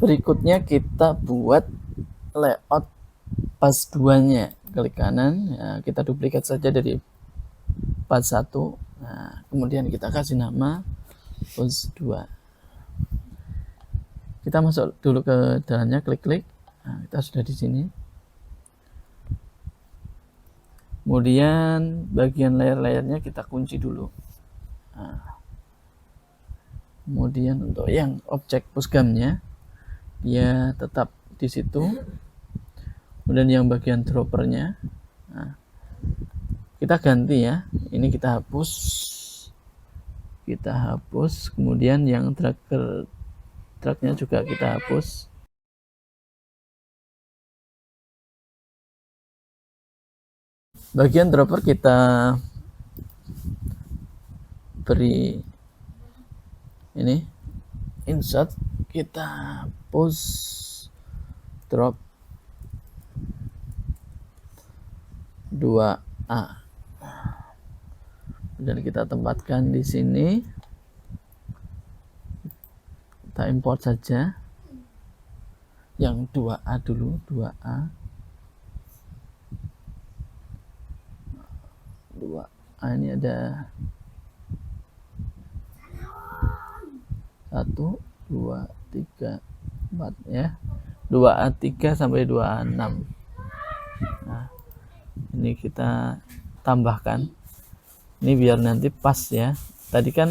Berikutnya kita buat layout pas 2-nya. Klik kanan, ya, kita duplikat saja dari pas 1. Nah, kemudian kita kasih nama pos 2. Kita masuk dulu ke dalamnya, klik-klik. Nah, kita sudah di sini. Kemudian bagian layer-layernya kita kunci dulu. Nah, kemudian untuk yang objek pusgamnya dia tetap di situ. Kemudian yang bagian droppernya, nah, kita ganti ya. Ini kita hapus. Kemudian yang dragnya juga kita hapus. Bagian dropper kita beri ini insert, kita push drop 2A dan kita tempatkan di sini. Kita import saja yang 2A dulu, 2A ini ada 1, 2, 3, 4 ya, 2A3 sampai 2A6. Nah, ini kita tambahkan ini biar nanti pas ya. Tadi kan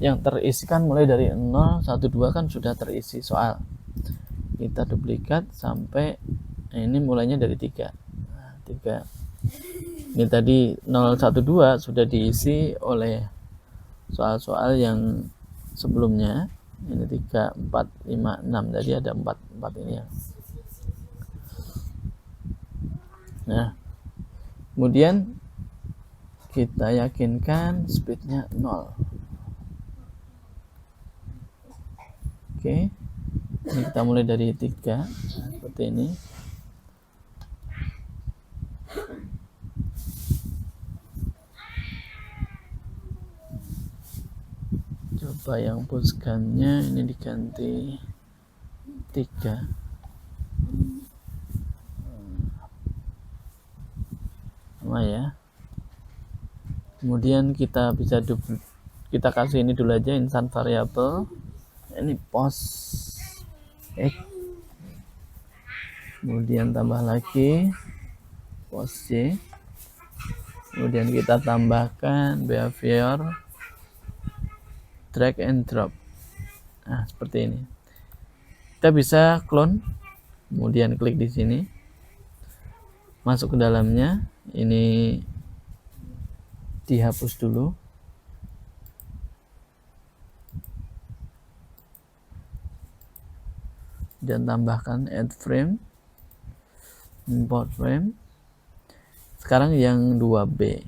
yang terisi kan mulai dari 0, 1, 2 kan sudah terisi soal. Kita duplikat sampai ini mulainya dari 3. Nah, 3 ini tadi 0, 1, 2 sudah diisi oleh soal-soal yang sebelumnya. Ini 3, 4, 5, 6 tadi ada 4 ini ya. Nah, kemudian kita yakinkan speednya 0. Oke, ini kita mulai dari 3 seperti ini. Coba yang pusgannya ini diganti 3. Sama ya. Kemudian kita bisa kita kasih ini dulu aja, instant variable. Ini pos X. Kemudian tambah lagi pos Y. Kemudian kita tambahkan behavior drag and drop. Nah, seperti ini. Kita bisa clone, kemudian klik di sini, masuk ke dalamnya. Ini dihapus dulu. Dan tambahkan add frame, import frame. Sekarang yang 2B.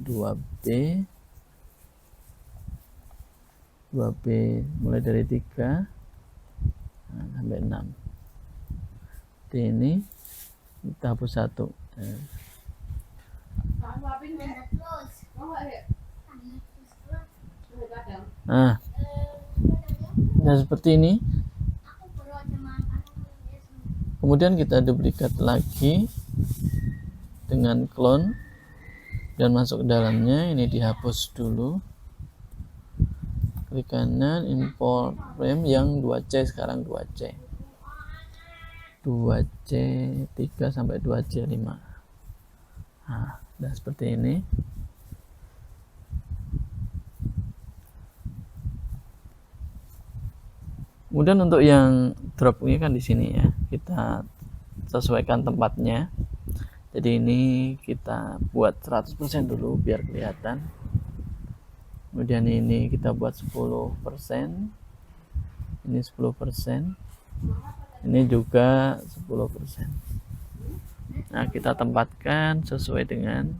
2B mulai dari 3 sampai 6. Ini kita hapus 1. Nah, seperti ini. Kemudian kita duplikat lagi dengan clone dan masuk ke dalamnya. Ini dihapus dulu. Klik kanan, import frame yang 2C, sekarang 2C 3 sampai 2C5. Nah, dan seperti ini. Kemudian untuk yang drop ini kan di sini ya, kita sesuaikan tempatnya. Jadi ini kita buat 100% dulu biar kelihatan. Kemudian ini kita buat 10%. Ini 10%. Ini juga 10%. Nah, kita tempatkan sesuai dengan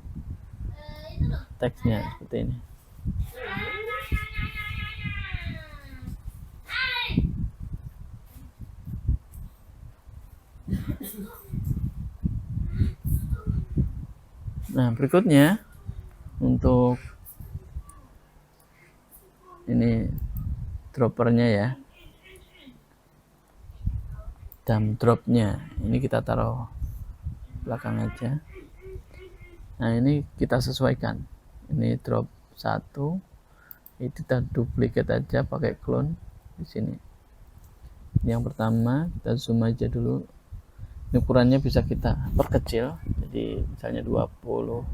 teksnya seperti ini. Nah, berikutnya untuk ini droppernya ya. dump dropnya ini kita taruh belakang aja. Nah ini kita sesuaikan, ini drop 1, ini kita duplicate aja pakai clone di sini. Yang pertama kita zoom aja dulu, ini ukurannya bisa kita perkecil, jadi misalnya 20 20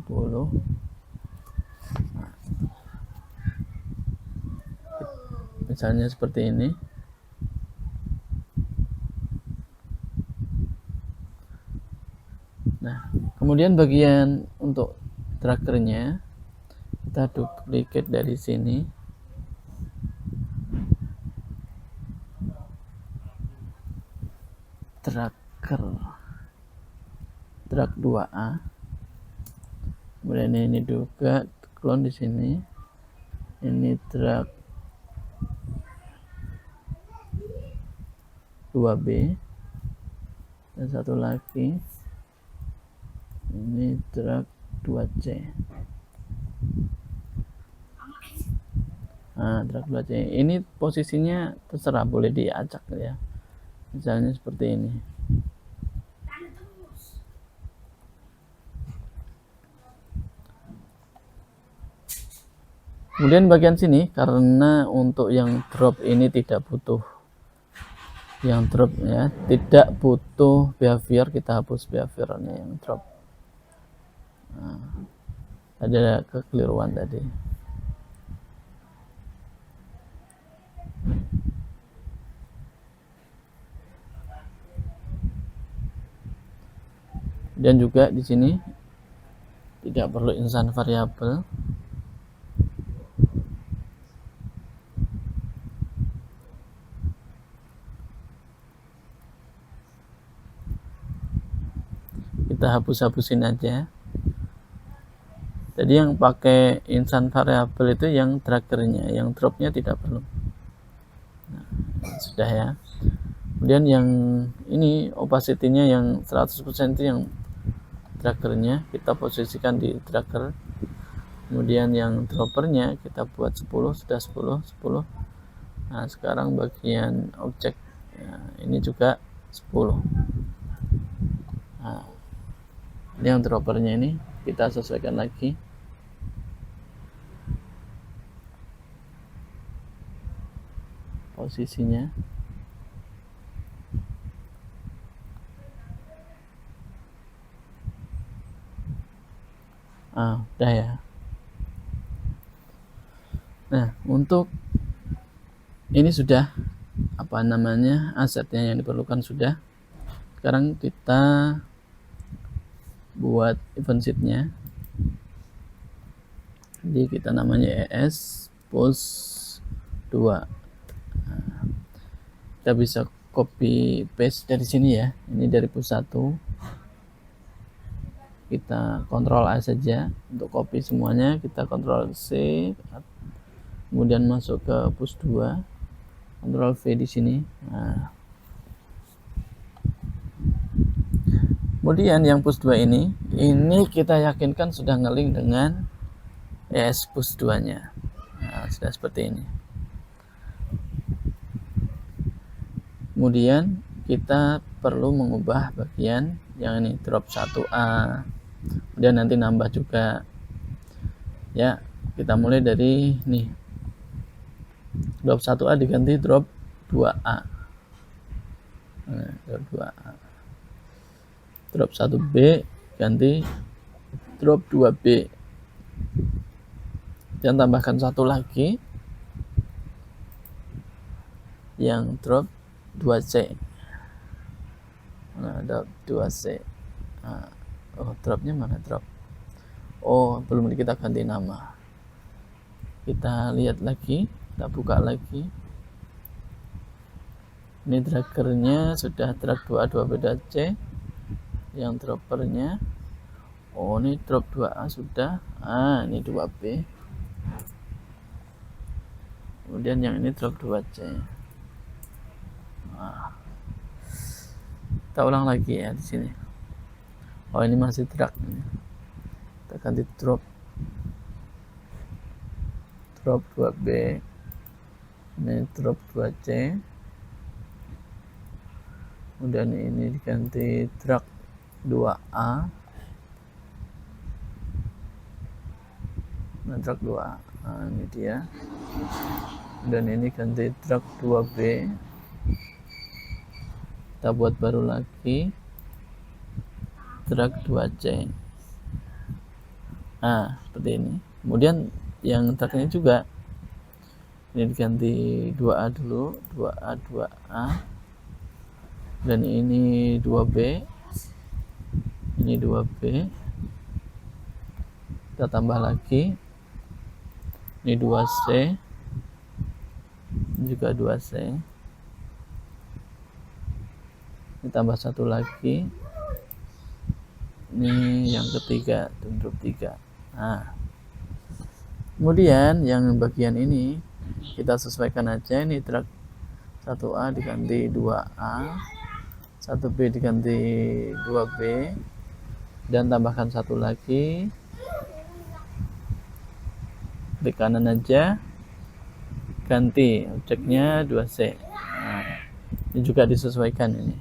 20 misalnya seperti ini. Nah kemudian bagian untuk trackernya kita duplicate dari sini, tracker drag 2A, kemudian ini juga clone di sini, ini drag 2B, dan satu lagi ini drag 2C. Nah, drag 2C ini posisinya terserah, boleh diacak ya, misalnya seperti ini. Kemudian bagian sini, karena untuk yang drop ini tidak butuh, yang drop ya tidak butuh behavior, kita hapus behaviornya yang drop. Nah, ada kekeliruan tadi. Dan juga di sini tidak perlu insan variabel. Kita hapus-hapusin aja. Jadi yang pakai insan variabel itu yang trackernya, yang dropnya tidak perlu. Nah, sudah ya. Kemudian yang ini opacity-nya yang 100% itu yang trackernya, kita posisikan di tracker. Kemudian yang droppernya kita buat 10, sudah 10. Nah sekarang bagian objek ya, ini juga 10. Nah, ini yang droppernya ini kita sesuaikan lagi. Posisinya. Udah ya. Nah, untuk ini sudah apa namanya asetnya yang diperlukan sudah. Sekarang kita buat event sheet-nya. Jadi kita namanya ES post 2. Nah, kita bisa copy paste dari sini ya. Ini dari push 1. Kita Ctrl A saja untuk copy semuanya, kita Ctrl C, kemudian masuk ke push 2, Ctrl V di sini. Nah, kemudian yang push 2 ini kita yakinkan sudah ngelink dengan ES push 2 nya. Nah, sudah seperti ini. Kemudian kita perlu mengubah bagian yang ini drop 1A, kemudian nanti nambah juga ya. Kita mulai dari nih, drop 1A diganti drop 2A. Nah, drop 2A. Drop 1B ganti drop 2B, dan tambahkan satu lagi yang drop 2C. Nah, drop 2C. Nah, dropnya mana drop? Belum, kita ganti nama. Kita lihat lagi, kita buka lagi. Ini trackernya sudah drag 2B C. Yang droppernya ini drop 2A sudah. Ini 2B. Kemudian yang ini drop 2C. Nah, kita ulang lagi ya di sini. Ini masih drag. Kita kita ganti drop 2B, ini drop 2C, kemudian ini diganti drag 2A, nah drag 2A, nah, ini dia, dan ini ganti drag 2B, kita buat baru lagi drag 2C. Nah seperti ini. Kemudian yang dragnya juga ini diganti 2A dulu, 2A 2A, dan ini 2B, ini 2B, kita tambah lagi, ini 2C, ini juga 2C, ini tambah satu lagi, ini yang ketiga, drop 3. Nah kemudian yang bagian ini kita sesuaikan aja, ini drag 1A diganti 2A, 1B diganti 2B, dan tambahkan satu lagi, klik kanan aja, ganti objeknya 2C. Nah, ini juga disesuaikan, ini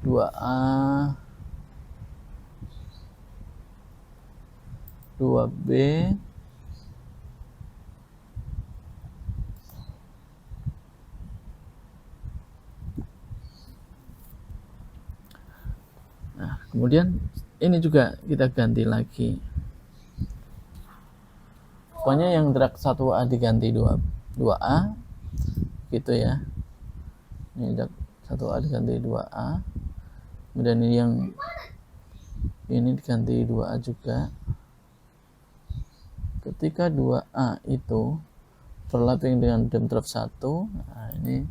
2A, 2B, nah kemudian ini juga kita ganti lagi, pokoknya yang drag 1A diganti 2A gitu ya, ini drag 1A diganti 2A, kemudian ini yang ini diganti 2A juga. Ketika 2A itu overlapping dengan dem drop 1, nah ini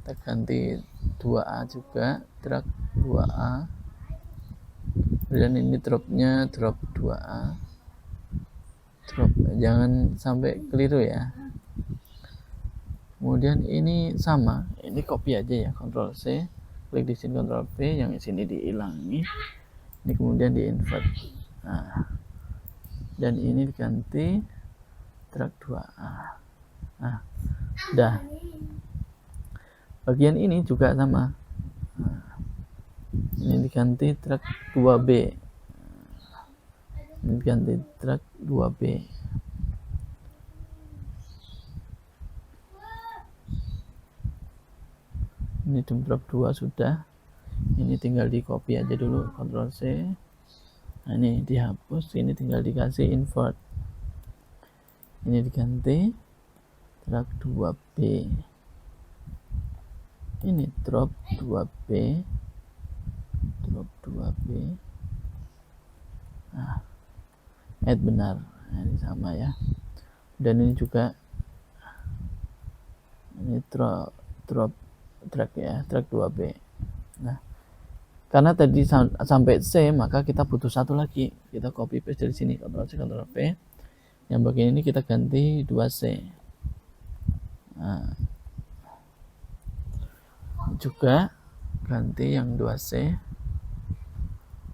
kita ganti 2A juga, drag 2A, dan ini dropnya drop 2A, drop, jangan sampai keliru ya. Kemudian ini sama, ini copy aja ya, Ctrl C, klik di sini Ctrl V, yang di sini dihilangi, ini kemudian di invert. Nah, dan ini diganti drag 2A. Nah, udah. Bagian ini juga sama. Nah, ini diganti drag 2B. Ini diganti drag 2B. Ini drop 2 sudah. Ini tinggal di copy aja dulu, Ctrl C. Nah, ini dihapus, ini tinggal dikasih invert. Ini diganti drag 2B. Ini drop 2B, drop 2B. Nah, add benar. Nah, ini sama ya. Dan ini juga ini drag ya, drag 2B. Nah, karena tadi sampai C, maka kita butuh satu lagi. Kita copy paste dari sini, Ctrl C, Ctrl V. Yang bagian ini kita ganti 2C. Nah, juga ganti yang 2C,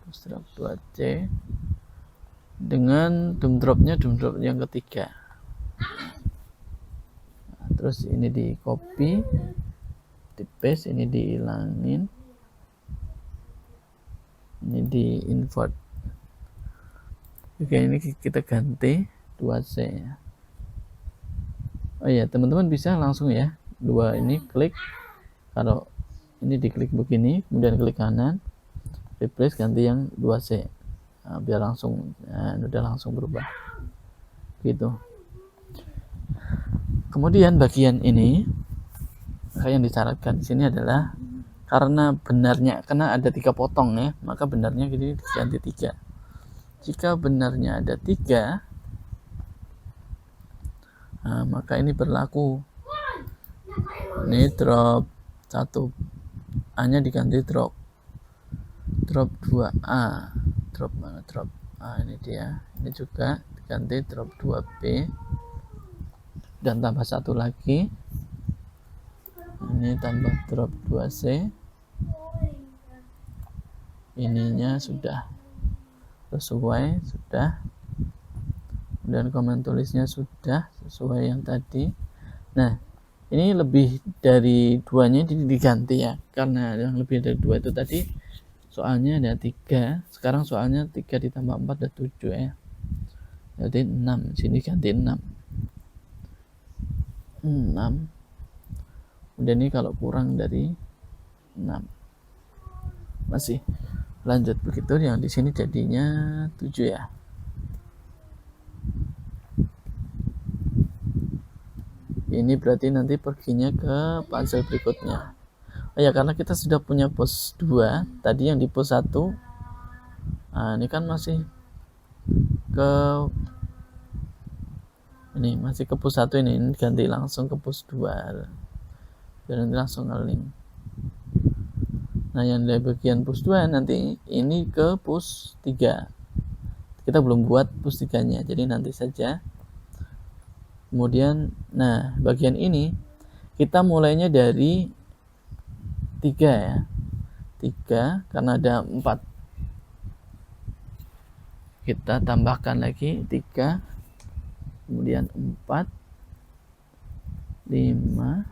terus drag 2C dengan doom drop yang ketiga. Nah, terus ini di copy, di paste, ini dihilangin, ini di invert. Oke, ini kita ganti 2C ya. Oh iya, teman-teman bisa langsung ya, 2 ini klik, kalau ini diklik begini, kemudian klik kanan, replace, ganti yang 2C. Nah, biar langsung, nah, udah langsung berubah gitu. Kemudian bagian ini yang disyaratkan di sini adalah karena ada 3 potong ya, maka benarnya ini diganti 3. Jika benarnya ada 3, nah, maka ini berlaku. Ini drop 1A nya diganti drop 2A, drop mana drop A, ini dia. Ini juga diganti drop 2B, dan tambah satu lagi, ini tambah drop 2C, ininya sudah. sesuai, sudah. Kemudian komen tulisnya sudah sesuai yang tadi. Nah, ini lebih dari 2-nya diganti ya, karena yang lebih dari 2 itu tadi soalnya ada 3, sekarang soalnya 3 ditambah 4 ada 7 ya, jadi 6, sini ganti 6. Kemudian ini kalau kurang dari 6 masih lanjut begitu, yang di sini jadinya 7 ya. Ini berarti nanti perginya ke puzzle berikutnya. Oh ya, karena kita sudah punya pos 2 tadi, yang di pos 1. Nah, ini kan masih ke ini masih ke pos 1 ini ganti langsung ke pos 2 biar nanti langsung ngeling. Nah, yang dari bagian pos 2 nanti ini ke pos 3. Kita belum buat pos 3-nya, jadi nanti saja. Kemudian, nah, bagian ini kita mulainya dari 3 ya. 3 karena ada 4. Kita tambahkan lagi 3. Kemudian 4, 5,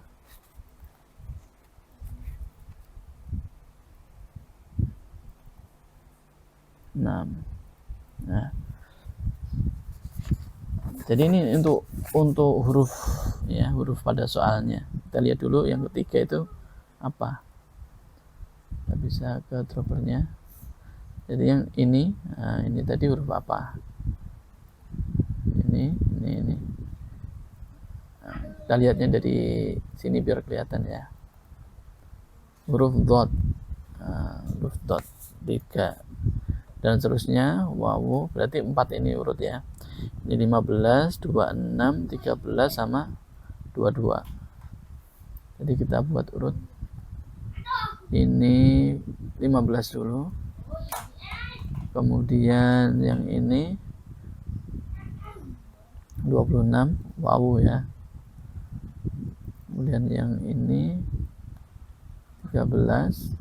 6. Nah, jadi ini untuk huruf ya, huruf pada soalnya. Kita lihat dulu yang ketiga itu apa. Kita bisa ke droppernya. Jadi yang ini, nah ini tadi huruf apa? Ini. Nah, kita lihatnya dari sini biar kelihatan ya. Huruf dot, huruf dot 3 dan seterusnya. Wow, berarti 4 ini urut ya. Ini 15, 26, 13 sama 22. Jadi kita buat urut ini 15 dulu. Kemudian yang ini 26, wow ya. Kemudian yang ini 13.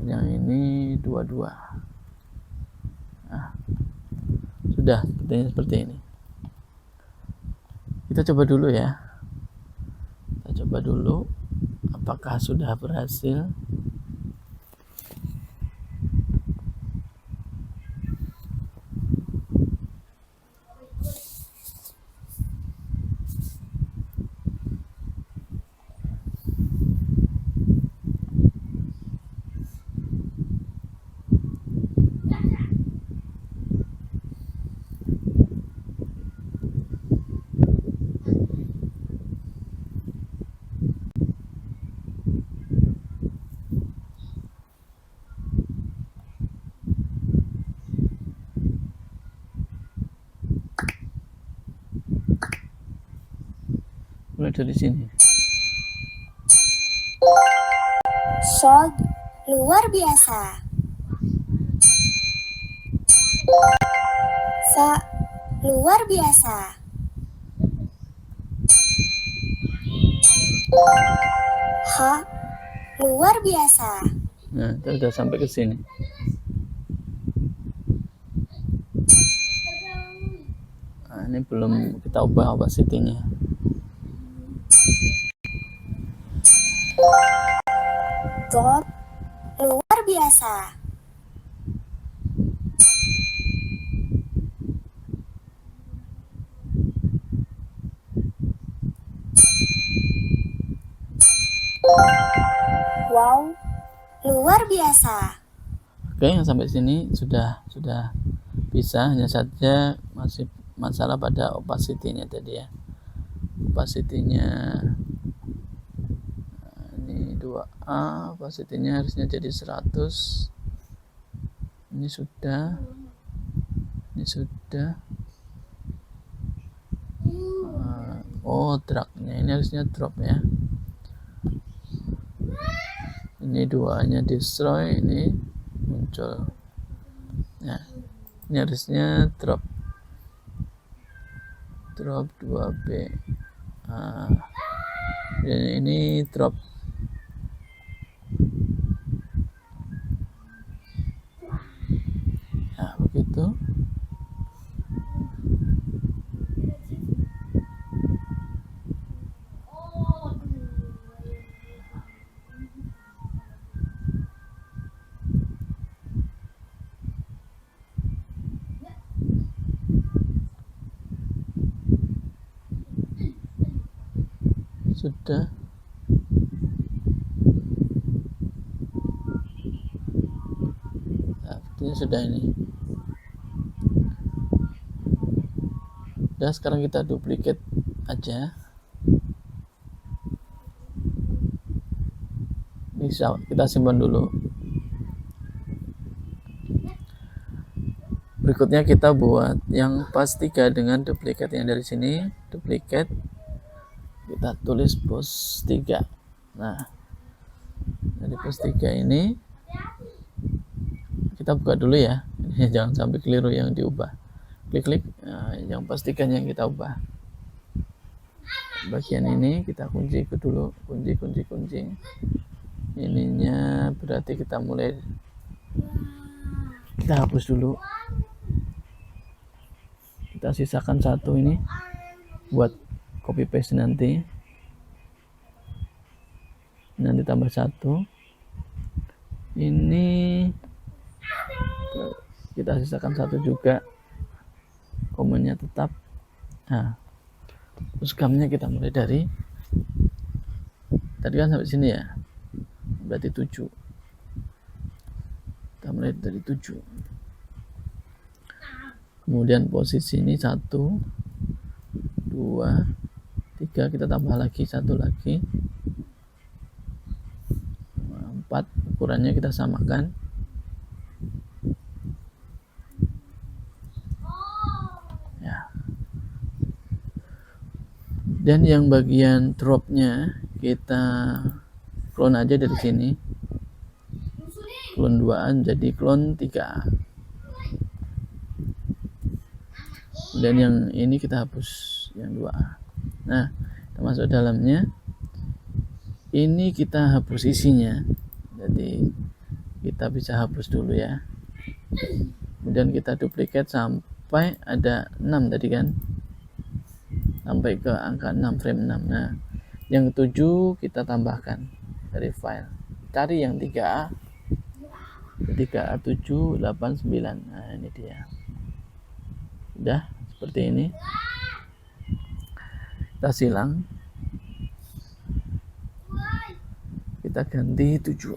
Yang ini 22. Nah, sudah seperti ini. Kita coba dulu ya. Kita coba dulu apakah sudah berhasil. Mulai dari sini. Shod luar biasa. Sa luar biasa. Ha luar biasa. Nah, kita sudah sampai ke sini. Nah, ini belum kita ubah opacity-nya. Dot luar biasa. Wow, luar biasa. Oke, yang sampai sini sudah bisa, hanya saja masih masalah pada opacity-nya tadi ya. Opacity-nya ini 2A, opacity-nya harusnya jadi 100. Ini sudah. Oh, drag-nya ini harusnya drop ya. Ini 2-nya destroy, ini muncul. Nah, ini harusnya drop 2B. Dan ini drop. Nah, satu. Sudah. Nah, artinya sudah ini. Dan sekarang kita duplicate aja. Bisa kita simpan dulu. Berikutnya kita buat yang pas 3 dengan duplicate yang dari sini, duplicate. Kita tulis pos 3. Nah, dari pos 3 ini kita buka dulu ya. Jangan sampai keliru yang diubah. Klik-klik, nah, yang pos 3 yang kita ubah. Bagian ini kita kunci dulu, kunci. Ininya berarti kita mulai, kita hapus dulu. Kita sisakan satu ini buat copy paste nanti tambah satu. Ini kita sisakan satu juga, komennya tetap. Nah, terus gamnya kita mulai dari tadi kan sampai sini ya, berarti 7. Kita mulai dari 7. Kemudian posisi ini 1, 2, 3, kita tambah lagi 1 lagi, 4. Ukurannya kita samakan. Ya. Dan yang bagian dropnya kita clone aja dari sini. Clone 2-an jadi clone 3. Dan yang ini kita hapus yang 2A. Nah, kita masuk dalamnya. Ini kita hapus isinya. Jadi kita bisa hapus dulu ya. Kemudian kita duplicate sampai ada 6 tadi kan. Sampai ke angka 6, frame 6. Nah, yang 7 kita tambahkan dari file. Cari yang 3A. 3A 7, 8, 9. Nah, ini dia. Udah seperti ini. Kita silang. Kita ganti 7.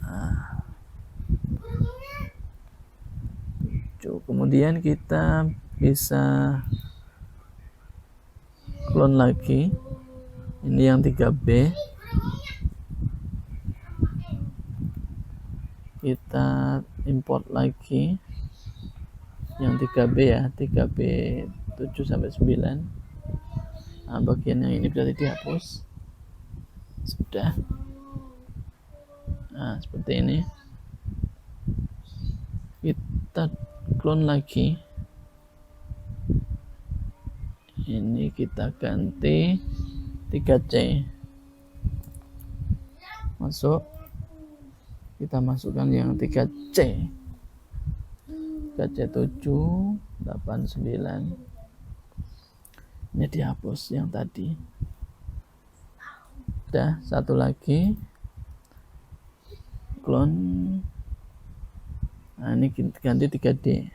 Nah, 7. Kemudian kita bisa clone lagi. Ini yang 3B. Kita import lagi yang 3B ya, 3B 7 sampai 9. Nah, bagian yang ini berarti dihapus. Sudah. Nah, seperti ini. Kita clone lagi. Ini kita ganti 3C. Masuk. Kita masukkan yang 3C. 3C 7, 8, 9. Ini dihapus yang tadi. Udah, satu lagi. Clone. Nah, ini ganti 3D.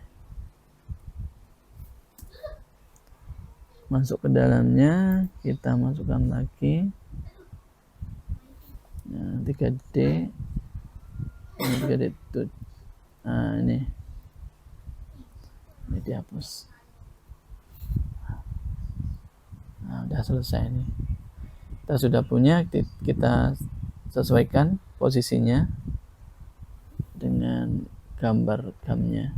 Masuk ke dalamnya, kita masukkan lagi. Nah, 3D. Ini 3D itu. Nah, ini dihapus. Nah, udah selesai nih. Kita sudah punya, kita sesuaikan posisinya dengan gambar gamnya.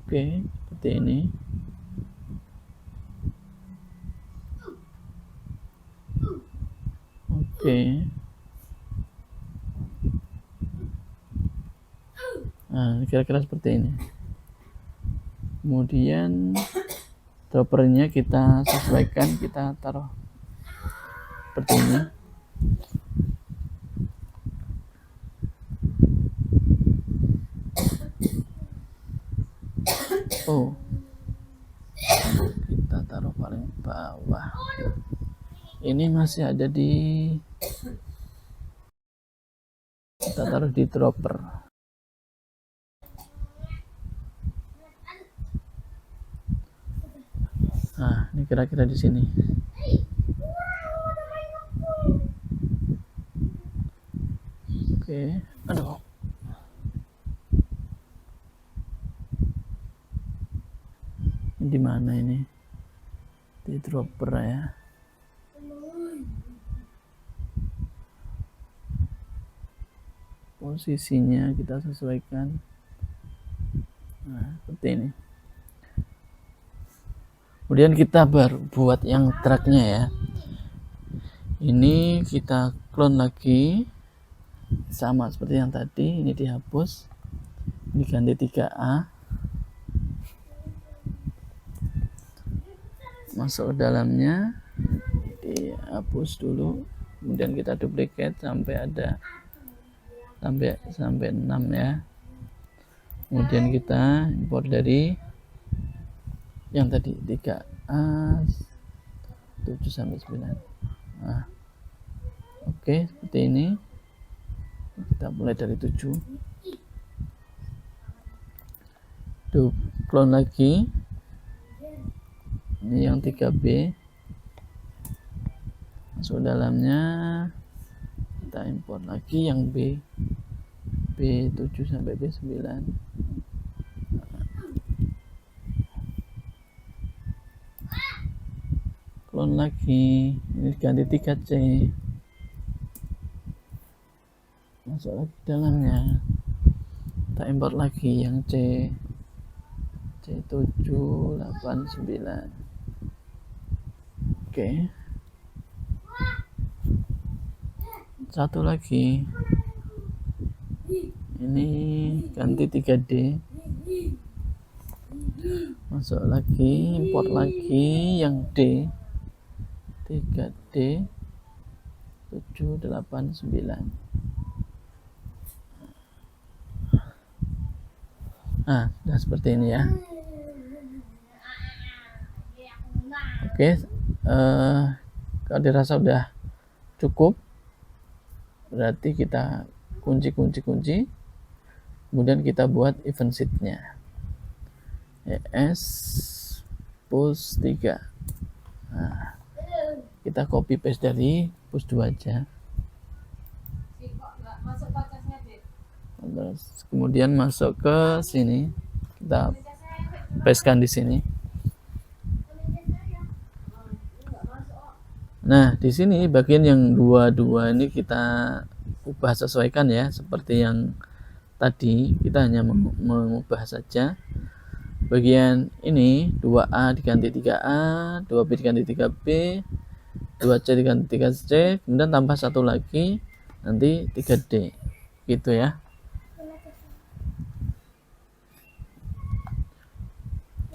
Oke, seperti ini. Oke. Nah, kira-kira seperti ini. Kemudian droppernya kita sesuaikan, kita taruh seperti ini. Oh, kita taruh paling bawah. Ini masih ada di, kita taruh di dropper. Nah, ini kira-kira di sini. Oke, aduh. Di mana ini? Di dropper ya. Posisinya kita sesuaikan. Nah, seperti ini. Kemudian kita buat yang tracknya ya. Ini kita clone lagi, sama seperti yang tadi. Ini dihapus, ini ganti 3A, masuk ke dalamnya, dihapus dulu, kemudian kita duplicate sampai ada sampai 6 ya. Kemudian kita import dari yang tadi 3A 7 sampai 9. Nah, oke, seperti ini. Kita mulai dari 7. Clone lagi. Ini yang 3B. Masuk dalamnya. Kita import lagi yang B. B7 sampai B9. Clone lagi, ini ganti 3C, masuk lagi dalamnya, kita import lagi yang C, C7, 8, 9. Oke, satu lagi, ini ganti 3D, masuk lagi, import lagi yang D, 3D 7, 8, 9. Nah, sudah seperti ini ya. Oke, kalau dirasa udah cukup, berarti kita kunci, kemudian kita buat event sheet-nya. ES push 3. Nah, kita copy paste dari push 2 aja. Terus kemudian masuk ke sini, kita pastekan di sini. Nah, di sini bagian yang 22 ini kita ubah sesuaikan ya, seperti yang tadi kita hanya mengubah saja. Bagian ini 2A diganti 3A, 2B diganti 3B, 2C diganti 3C, kemudian tambah satu lagi, nanti 3D, gitu ya.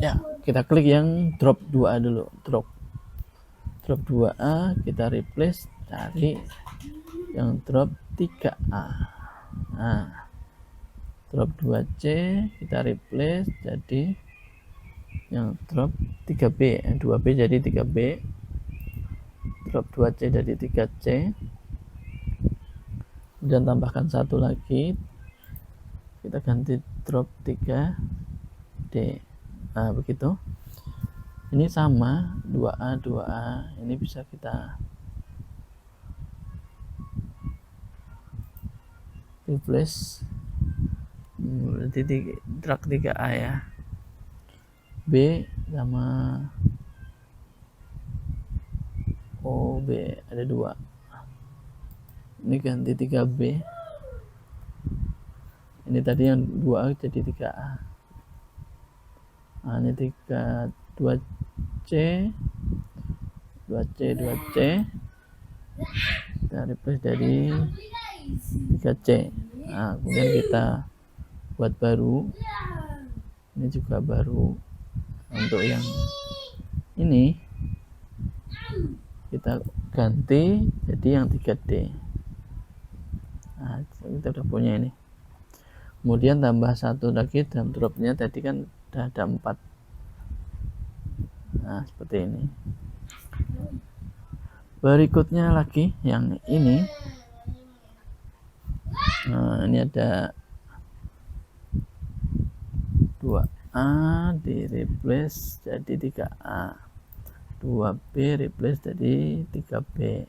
Ya, kita klik yang drop 2A dulu, drop 2A, kita replace, cari yang drop 3A. Nah, drop 2C, kita replace jadi yang drop 3B, 2B jadi 3B, drop 2C jadi 3C, kemudian tambahkan satu lagi, kita ganti drop 3D. Nah, begitu. Ini sama 2A, ini bisa kita replace, berarti drag 3A ya. B sama OB ada 2. Ini ganti 3B. Ini tadi yang 2A jadi 3A. Nah, ini 2C, 2C, kita replace dari 3C. Nah, kemudian kita buat baru, ini juga baru. Untuk yang ini kita ganti jadi yang 3D. Nah, kita udah punya ini. Kemudian tambah satu lagi drum dropnya, tadi kan udah ada 4. Nah, seperti ini. Berikutnya lagi yang ini. Nah, ini ada 2A di replace jadi 3A, 2B replace jadi 3B,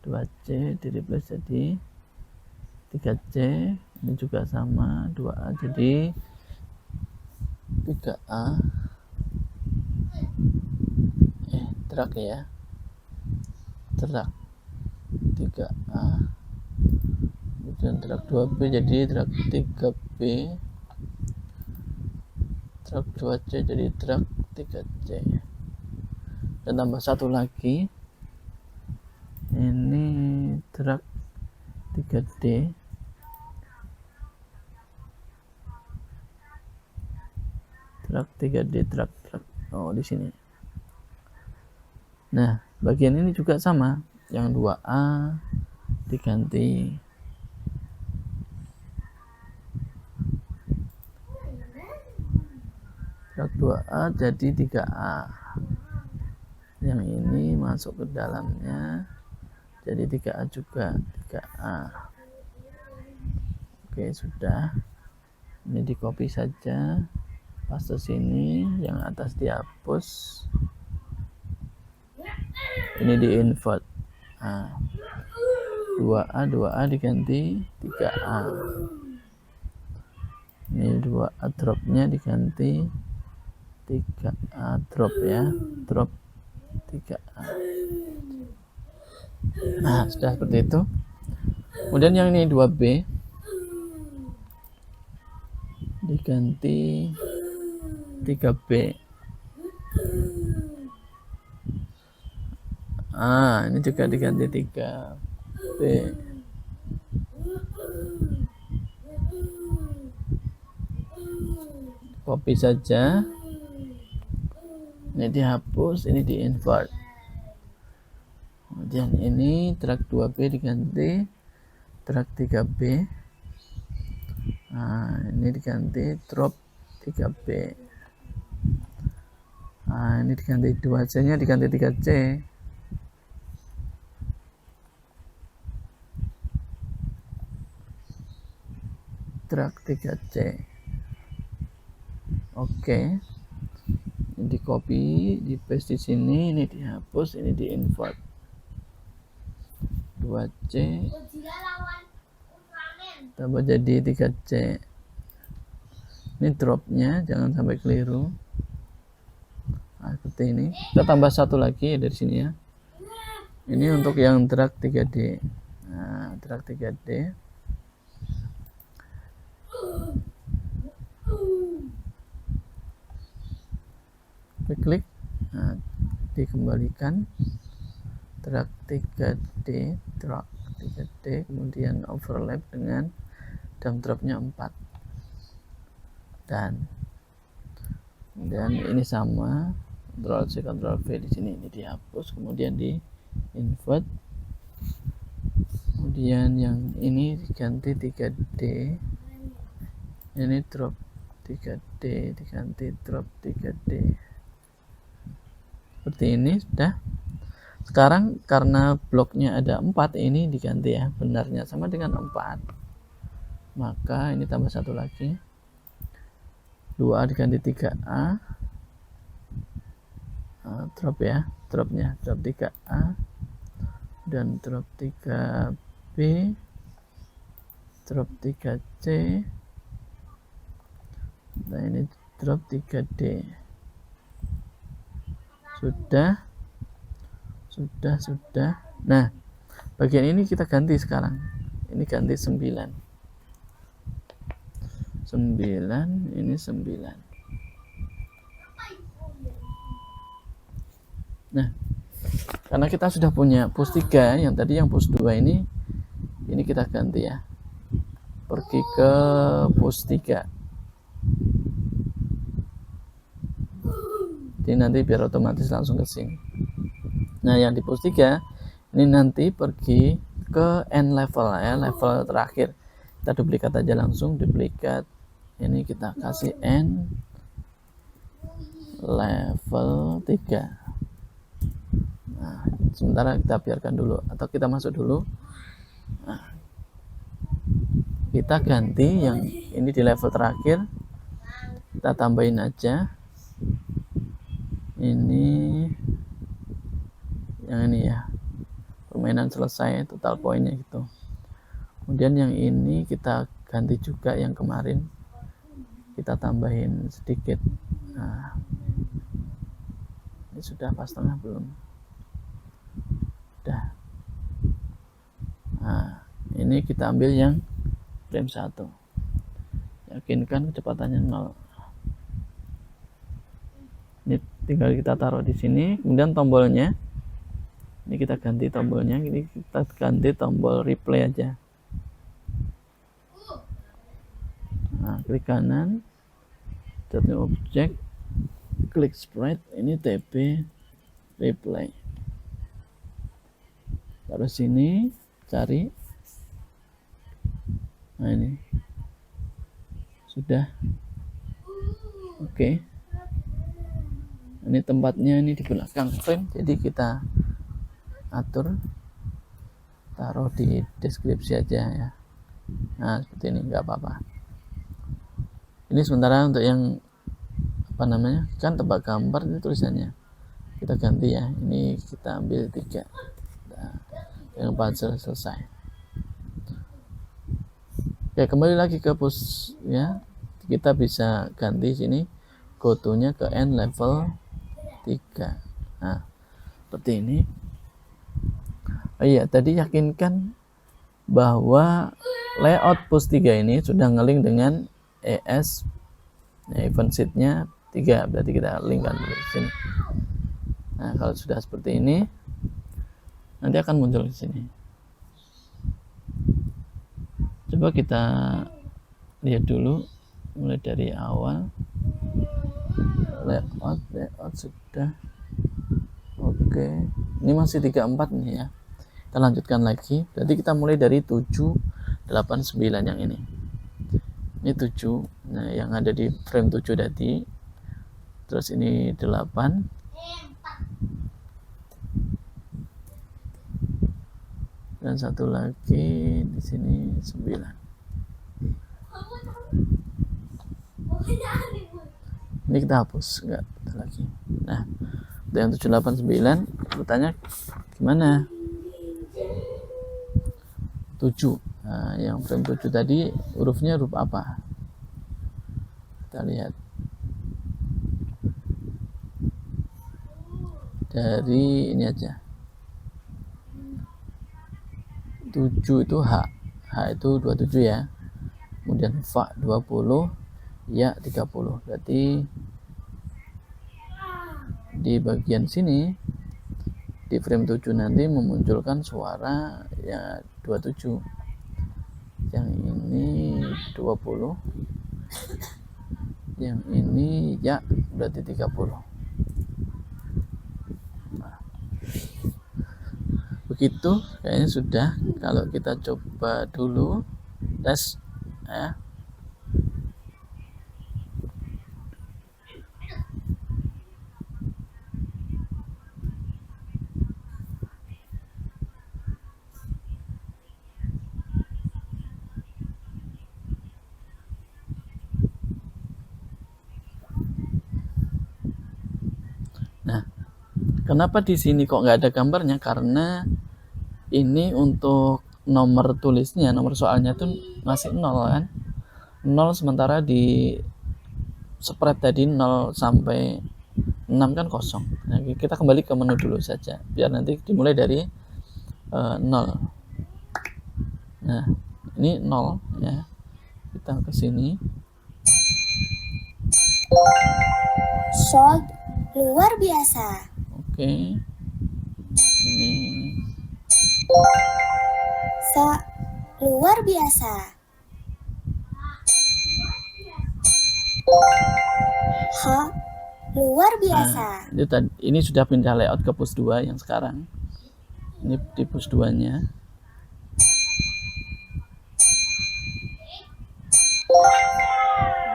2C di replace jadi 3C, ini juga sama, 2A jadi 3A, drag ya, drag 3A, kemudian drag 2B jadi drag 3B, drag 2C jadi drag 3C, dan tambah satu lagi ini drag 3D, drag 3D, drag di sini. Nah, bagian ini juga sama, yang 2A diganti drag 2A jadi 3A, yang ini masuk ke dalamnya jadi 3A juga, 3A. Oke, sudah. Ini di copy saja, paste sini, yang atas dihapus, ini di invert. Nah, 2A diganti 3A, ini 2A dropnya diganti 3A drop ya, drop 3A. Nah, sudah seperti itu. Kemudian yang ini 2B diganti 3B. Ini juga diganti 3B. Copy saja. Ini dihapus, ini di invert. Kemudian ini drag 2B diganti drag 3B. Nah, ini diganti drop 3B. Nah, ini diganti 2C nya diganti 3C. Drag 3C. Oke. Ini di copy, di paste di sini, ini dihapus, ini di invert. 2C tambah jadi 3C. Ini dropnya, jangan sampai keliru. Nah, seperti ini. Kita tambah satu lagi dari sini ya. Ini untuk yang drag 3D. Nah, drag 3D. Klik, nah, dikembalikan, drag 3D, drag 3D, kemudian overlap dengan drum dropnya 4, dan ini sama, Ctrl C Ctrl V di sini, ini dihapus, kemudian di invert, kemudian yang ini diganti 3D, ini drop 3D diganti drop 3D. Seperti ini sudah. Sekarang karena bloknya ada 4, ini diganti ya, benarnya sama dengan 4. Maka ini tambah satu lagi. 2A diganti 3A. Drop ya, dropnya drop 3A dan drop 3B, drop 3C. Nah, ini drop 3D. Sudah. Nah, bagian ini kita ganti sekarang. Ini ganti 9. 9, ini 9. Nah, karena kita sudah punya push 3, yang tadi yang push 2 ini kita ganti ya. Pergi ke push 3. Jadi nanti biar otomatis langsung ke sini. Nah, yang di push 3 Ini nanti pergi ke N level ya, level terakhir. Kita duplikat aja langsung, duplikat. Ini kita kasih N level 3. Nah, sementara kita biarkan dulu atau kita masuk dulu. Nah, kita ganti yang ini di level terakhir. Kita tambahin aja. Ini yang ini ya. Permainan selesai, total poinnya gitu. Kemudian yang ini kita ganti juga yang kemarin, kita tambahin sedikit. Nah, ini sudah pas tengah belum? Udah. Nah, ini kita ambil yang frame 1. Yakinkan kecepatannya 0. Ini tinggal kita taruh di sini, kemudian tombolnya ini kita ganti tombolnya, ini kita ganti tombol replay aja. Nah, klik kanan, set new object, klik sprite, ini TP replay. Taruh sini, cari. Nah, ini sudah. Oke. Ini tempatnya ini di belakang frame, jadi kita atur, taruh di deskripsi aja ya. Nah, seperti ini, nggak apa-apa. Ini sementara untuk yang apa namanya, kan tebak gambar ini tulisannya kita ganti ya. Ini kita ambil 3. Nah, yang puzzle selesai. Oke, kembali lagi ke push ya. Kita bisa ganti sini, go to-nya ke N level 3. Nah, seperti ini. Oh iya, tadi yakinkan bahwa layout push 3 ini sudah ngelink dengan ES ya, event sheet-nya 3, berarti kita linkkan dulu di sini. Nah, kalau sudah seperti ini nanti akan muncul di sini. Coba kita lihat dulu mulai dari awal. Layout sudah. Oke. Ini masih 34 nih ya. Kita lanjutkan lagi. Berarti kita mulai dari 7, 8, 9 yang ini. Ini 7. Nah, yang ada di frame 7 tadi. Terus ini 8. Dan satu lagi di sini 9. Ini kita hapus, enggak ada lagi. Nah, yang 7, 8, 9 bertanya gimana? 7. Nah, yang frame 7 tadi hurufnya huruf apa? Kita lihat. Dari ini aja. 7 itu H. H itu 27 ya. Kemudian Fa 20, Ya 30. Berarti di bagian sini di frame 7 nanti memunculkan suara ya 27. Yang ini 20. Yang ini ya berarti 30. Nah, begitu kayaknya sudah. Kalau kita coba dulu tes ya. Nah, kenapa di sini kok nggak ada gambarnya? Karena ini untuk nomor tulisnya, nomor soalnya tuh masih 0 kan? 0, sementara di spread tadi 0 sampai 6 kan kosong. Nah, kita kembali ke menu dulu saja, biar nanti dimulai dari 0. Nah, ini 0 ya. Kita ke sini. Shot luar biasa. Oke. Ini Sa luar biasa. Ha luar biasa. Nah, ini sudah pindah layout ke push 2 yang sekarang. Ini di push 2 nya.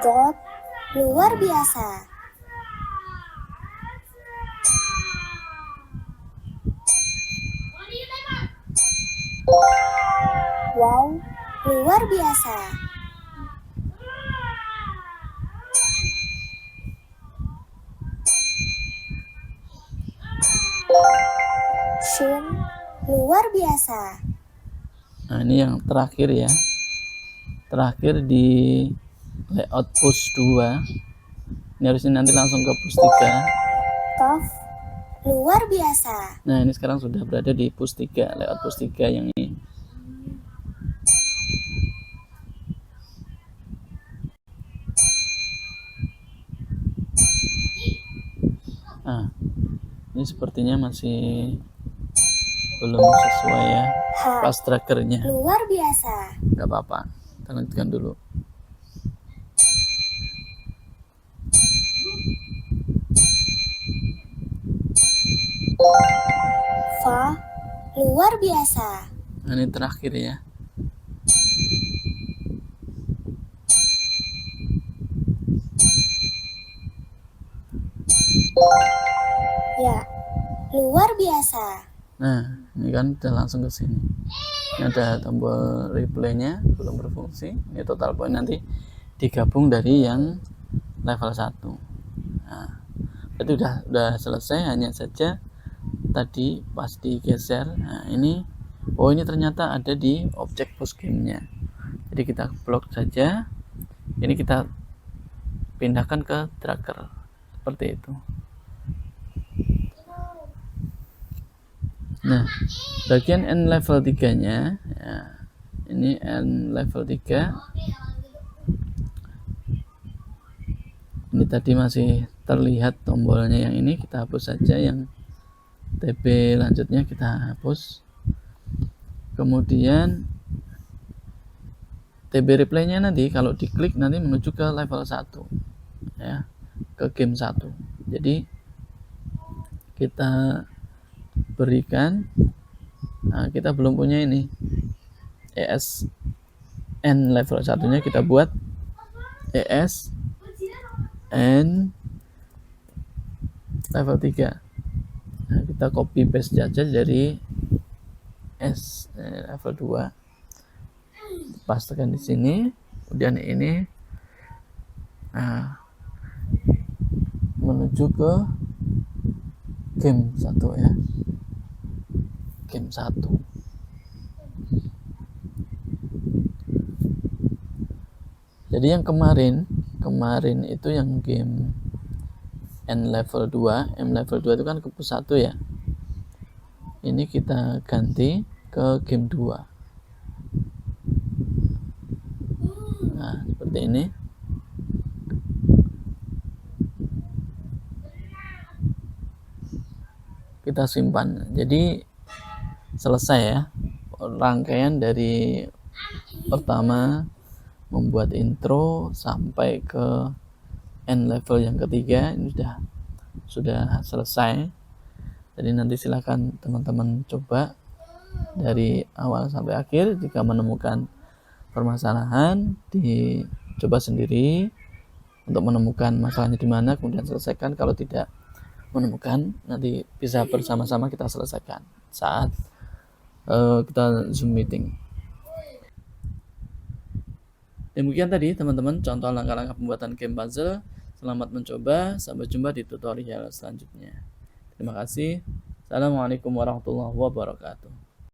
God, luar biasa. Wow, luar biasa. Shin, luar biasa. Nah, ini yang terakhir ya. Terakhir di layout push 2. Ini harusnya nanti langsung ke push 3. Tof, luar biasa. Nah, ini sekarang sudah berada di push 3, layout push 3 yang ini. Nah, ini sepertinya masih belum sesuai ya fast trackernya. Luar biasa. Gak apa-apa, kita lanjutkan dulu. Fa, luar biasa. Nah, ini terakhir ya. Ya, luar biasa. Nah, ini kan udah langsung ke sini. Ini ada tombol replaynya, belum berfungsi. Ini total point nanti digabung dari yang level 1. Nah, itu udah selesai, hanya saja tadi pas digeser. Nah, ini ini ternyata ada di objek push game-nya. Jadi kita blok saja. Ini kita pindahkan ke tracker. Seperti itu. Nah, bagian N level 3-nya ya, ini N level 3. Ini tadi masih terlihat tombolnya, yang ini kita hapus saja, yang TB lanjutnya kita hapus. Kemudian TB replaynya nanti kalau diklik nanti menuju ke level 1 ya, ke game 1. Jadi kita berikan, nah kita belum punya ini ESN level 1-nya, kita buat ESN level 3. Nah, kita copy paste saja dari level 2, pastikan di sini. Kemudian ini menuju ke game 1 ya, game 1. Jadi yang kemarin itu yang game N level 2, M level 2 itu kan ke push 1 ya. Ini kita ganti ke game 2. Nah, seperti ini. Kita simpan. Jadi selesai ya rangkaian dari pertama membuat intro sampai ke N level yang ketiga. Ini sudah selesai. Jadi nanti silakan teman-teman coba dari awal sampai akhir. Jika menemukan permasalahan, dicoba sendiri untuk menemukan masalahnya di mana, kemudian selesaikan. Kalau tidak menemukan, nanti bisa bersama-sama kita selesaikan saat kita Zoom meeting. Demikian tadi teman-teman contoh langkah-langkah pembuatan game puzzle. Selamat mencoba, sampai jumpa di tutorial selanjutnya. Terima kasih. Assalamualaikum warahmatullahi wabarakatuh.